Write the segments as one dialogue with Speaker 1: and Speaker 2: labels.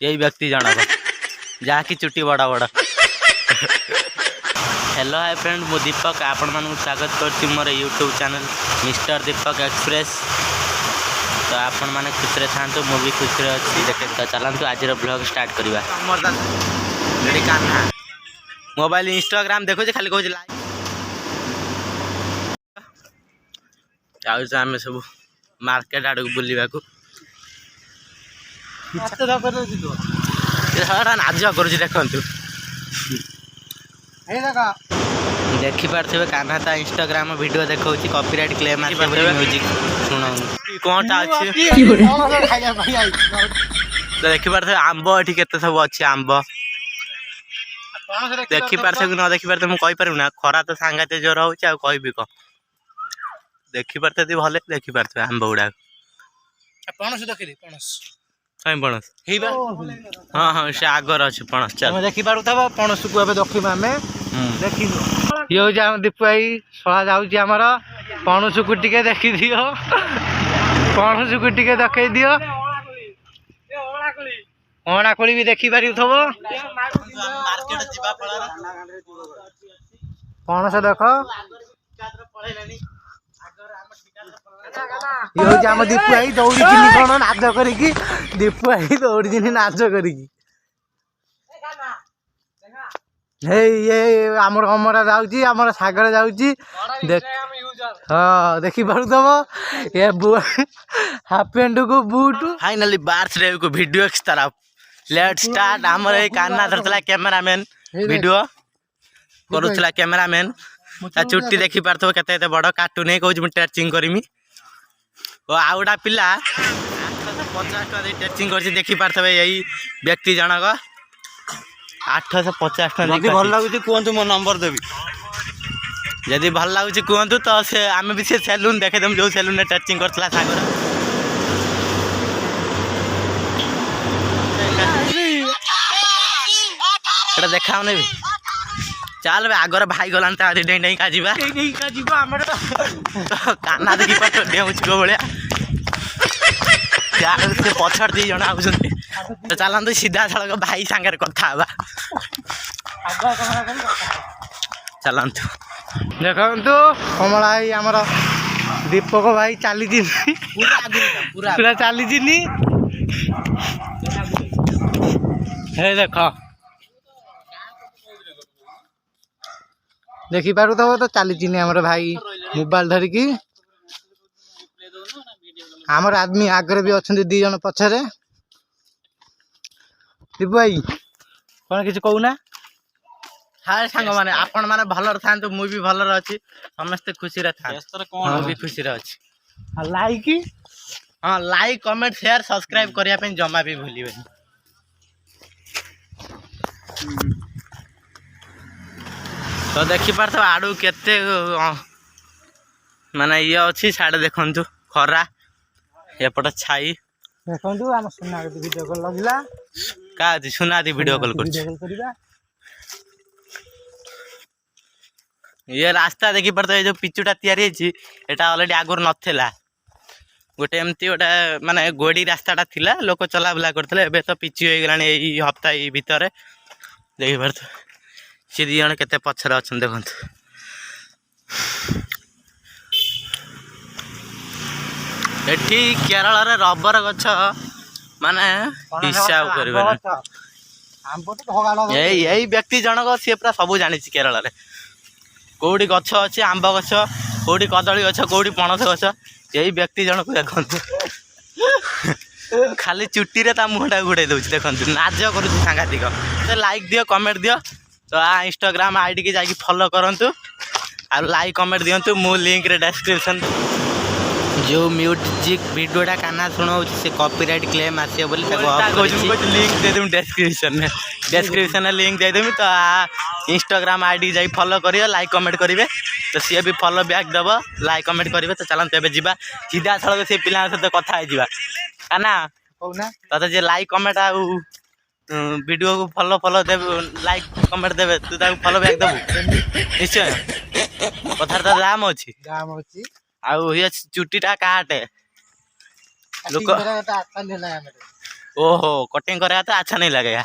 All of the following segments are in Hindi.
Speaker 1: यही व्यक्ति जनक जहाँकि चुटी बड़ा बड़ा। हेलो हाय फ्रेंड, मु दीपक आपण मानक स्वागत करछि मोर यूट्यूब चैनल मिस्टर दीपक एक्सप्रेस। तो आपण माने खुश रे थांतु, मु भी खुश रे अछि। देखे तो चलंतु आज ब्लॉग स्टार्ट करबा। मोबाइल इंस्टाग्राम देखो जे खाली कहू लाइक आउ आमे सब मार्केट आड़ बुलवा को नाच कर देखु देखी पारे कान्हा ता इंस्टाग्राम वीडियो देखा कॉपीराइट क्लेम म्यूजिक शुणु कौन तो देखी पारे आंब ये केते सब अच्छी आंब देखी पारे न देखी पारे मुझे कहीपर ना खरा तो सांगाते जोर हो कह देखी पारे भले देखी पारे आंब गुड़ा पणस हाँ हाँ से आगर अच्छे पणस चल
Speaker 2: देखी पार पणस को देखा आम देखी ये हूँ आम दीपू भाई सला जामर पणस को टे देखी दियो पणस को टे देखे दियो अणा कोली भी देखी पार पणस देख ये हूँ आम दीपू भाई दौड़ी कौन नाच कर दीपू भाई दौड़ी नाच कर आमर कमरा जाऊँगी आमर सागर जाऊँगी हाँ देखी पारुथब ये हाफ पैंट को बूट
Speaker 1: फाइनली बर्थडे को वीडियो तरफ लेट स्टार्ट। आमर ये कान्हा धरला कैमरामैन वीडियो करूला कैमरामैन चुट्टी देखी पार्थव केते बड़ कार्टून है कहूँ टचिंग करमी आउ गोटा पिला 850 टका टचिंग कर देखी पार्थव यही व्यक्ति जनक 850 टका
Speaker 2: भल लगुच कहतु मो नंबर देवी
Speaker 1: जदि भल लगुच कहतु तो से आम भी से सैलून देखेदेम जो सैलून टचिंग करता सागर देखा भी चल आगर भाई गलान डेई डेई का कान्हा देखी पाठ डेउच को भाया से पछड़ दी जन आउस तो चलते सीधा सड़क भाई सांगे कथा चलतु
Speaker 2: देखु कमला भाई आमर दीपक भाई चली पूरा चली देख देखी पारुथब तो चली आमर भाई मोबाइल धरिकी आमर आदमी आगे भी अच्छा दी जन पछरे दीपू भाई कौन किसी कहूना
Speaker 1: हाय सांग माने आपण माने भलर थांतु मु भी भलर अछि समस्त खुशी रे था मु भी खुशी रे अछि
Speaker 2: लाइक
Speaker 1: हां लाइक कमेंट शेयर सब्सक्राइब करिया पे जमा भी भूलिबे तो देखी पार्थ आड़ू केते माने ये अच्छी साइड देखंतु खरा एपट छाई
Speaker 2: देखंतु हम सुना वीडियो कॉल लगला
Speaker 1: का अछि सुना दी वीडियो कॉल करछि ये रास्ता देखी पार्थ जो पिचुटा तैयारी अछि एटा ऑलरेडी आगुर नथिला गोटे एमती गोटे माने गोड़ी रास्ताटा थिला लोक चला बुला करथले एबे तो पिचु हो गलानी एई हफ्ता ई भीतर देखि पार्थ सी दी जन केते पछर अछन देखंतु एठी केरल रे रबर गछ माने हिसाब करबे यही व्यक्ति जनक सी पूरा सब जानी केरल रे कौटी गछ अच्छे आंब गछ कौटी कदली गछ कौटी पणस गछ यही व्यक्ति जनक देखंतु खाली चुट्टी रे ता मुहटा गुड़ाई दउछ देखंतु नाच करू सांगातिक तो लाइक दियो कमेंट दियो तो इंस्टाग्राम आईडी के जाके फॉलो करंतु आ लाइक कमेंट दियंतु मु लिंक रे डिस्क्रिप्शन जो म्यूजिक वीडियोटा कान्हा शुणाऊ से कॉपीराइट क्लेम आसे बोली लिंक दे दूँ डिस्क्रिप्शन में लिंक दे देमी तो इंस्टाग्राम आईडी जाई फॉलो करियो लाइक कमेंट करेंगे तो सी भी फॉलो बैक दब लाइक कमेंट करेंगे तो चलते एवं जावा सीधा सड़क से पिला सहित कथा है काना तो जे लाइक कमेंट आ वीडियो को फॉलो फॉलो देवे लाइक कमेंट देवे तू ताको फॉलो बैक देबू निश्चय कथार तो दाम अच्छी आउ ये चुट्टीटा काटे लोक ओहो कटिंग करेगा तो अच्छा नहीं लगेगा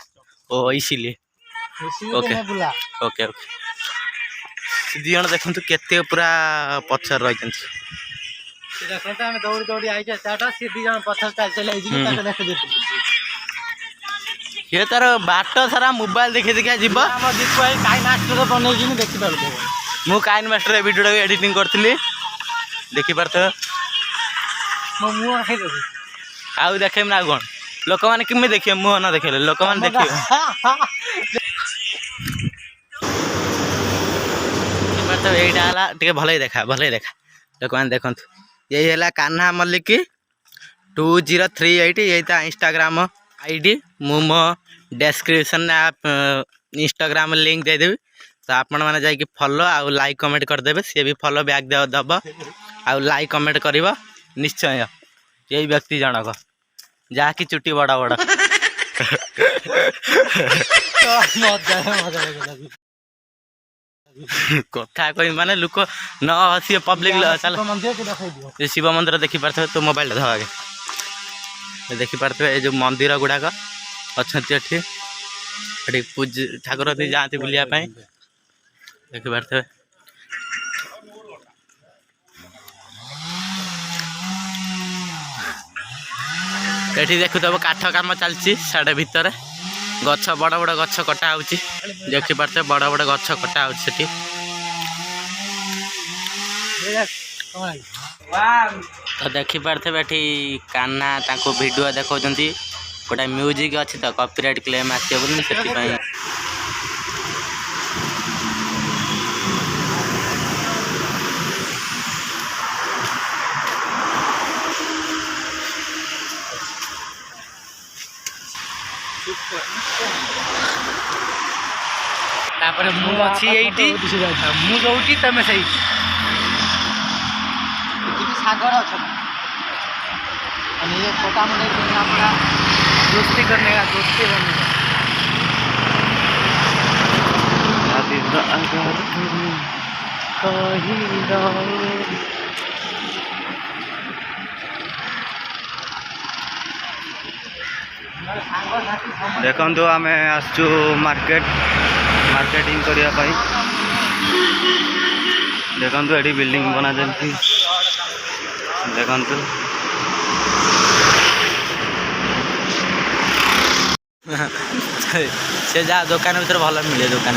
Speaker 1: ओ इसीलिए ओके
Speaker 2: नहीं बुला
Speaker 1: ओके ओके दी जन देखु केते पूरा पछर रही
Speaker 2: देखते आम दौड़ी दौड़ी आई स्टार्ट सी दी जन पछर चाल चल देखते
Speaker 1: ये तार बाट सारा मोबाइल देखी देखा जीव
Speaker 2: आम दीप भाई काई मास्टर बनई देखिपार
Speaker 1: मु काइन मास्टर वीडियो एडिटिंग करथिली देखि पारथो
Speaker 2: मो मुँह खाई देबी
Speaker 1: आउ देखे ना कौन लोक मैंने किमी देखिए मुह न देखे लोक मैंने देखिए यहीटा टे भल देखा लोक मैंने देखु यही है कान्हा मल्लिक 2038 यही इंस्टाग्राम आईडी मु मो डिस्क्रिप्शन आप इंस्टाग्राम लिंक देदेवी तो आपण मैंने जाकि फॉलो आउ लाइक कमेंट करदेवे सी भी फॉलो बैक दब आउ लाइक कमेंट कर निश्चय यही व्यक्ति जनक जहाँकि चुटी बड़ा बड़ा कथा कह माने लुक न हसी पब्लिक चल शिव मंदिर देखी पारे तो मोबाइल धर आगे देखी पारे ये जो मंदिर गुड़ाक अच्छा पूज ठाकुर जाती बुलायापी देखी पारे ये देखुव काठ कम चलती साढ़े भितर गछ बड़ बड़ गछ कटा हो देखी पारे बड़ बड़ गछ कटा हो तो देखी पारे ये कान्हा वीडियो देखा गोटे म्यूजिक अच्छी तो कॉपीराइट क्लेम आसो से तापर मु अच्छी एठी
Speaker 2: मु जोटी तमे सही सागर अच्छा ये छोटा मोटा अपना दोस्ती करने का
Speaker 3: देखो आम आसचु मार्केटिंग करने देखो ये बिल्डिंग बना चलती देखो
Speaker 1: से जा दुकान भर भल मिले दुकान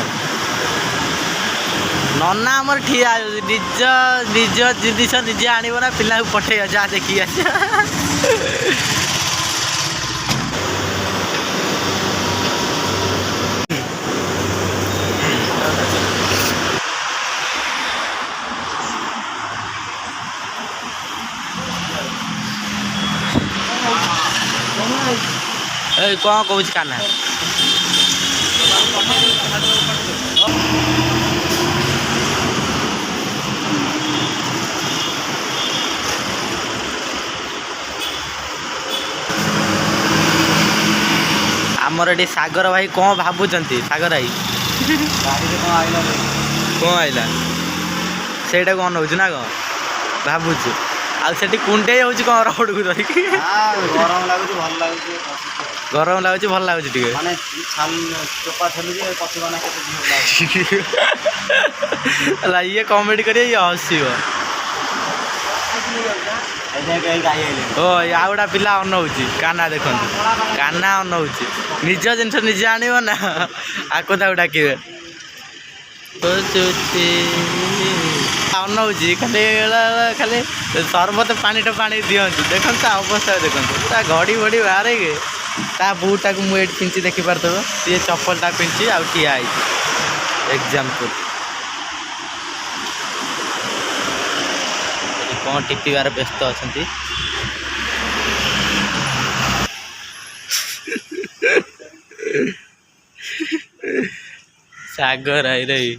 Speaker 1: नना आमर ठिया निज निज जिनिस निजे आणव ना पिला पठे जा देखी कौन कौच कान्हा आमर ये सागर भाई कौन भावुंट सागर भाई कौन आईला से कौन नौ ना कौन भावुचु आठी कुंडे हो रोड को धरिकी
Speaker 3: गरम लगुच भल लगुच
Speaker 1: गरम लगुच भल लगुच ये कॉमेडी करिए ये हसब ओ या गोटा पिला अनौची कान्हा देखो कान्हा अनौची निज जिन निजे आनब ना आको डाके अनौची खाली खाली सरबत पानी पानी दिखती देखो अवस्था देखो घड़ी घड़ी बाहर ता बूटा को मुझे पिंची देखी पार्थ सी चप्पलटा पिंची आ ठिया एग्जाम्पल कौन टिपिबार व्यस्त अच्छा सागर आई रही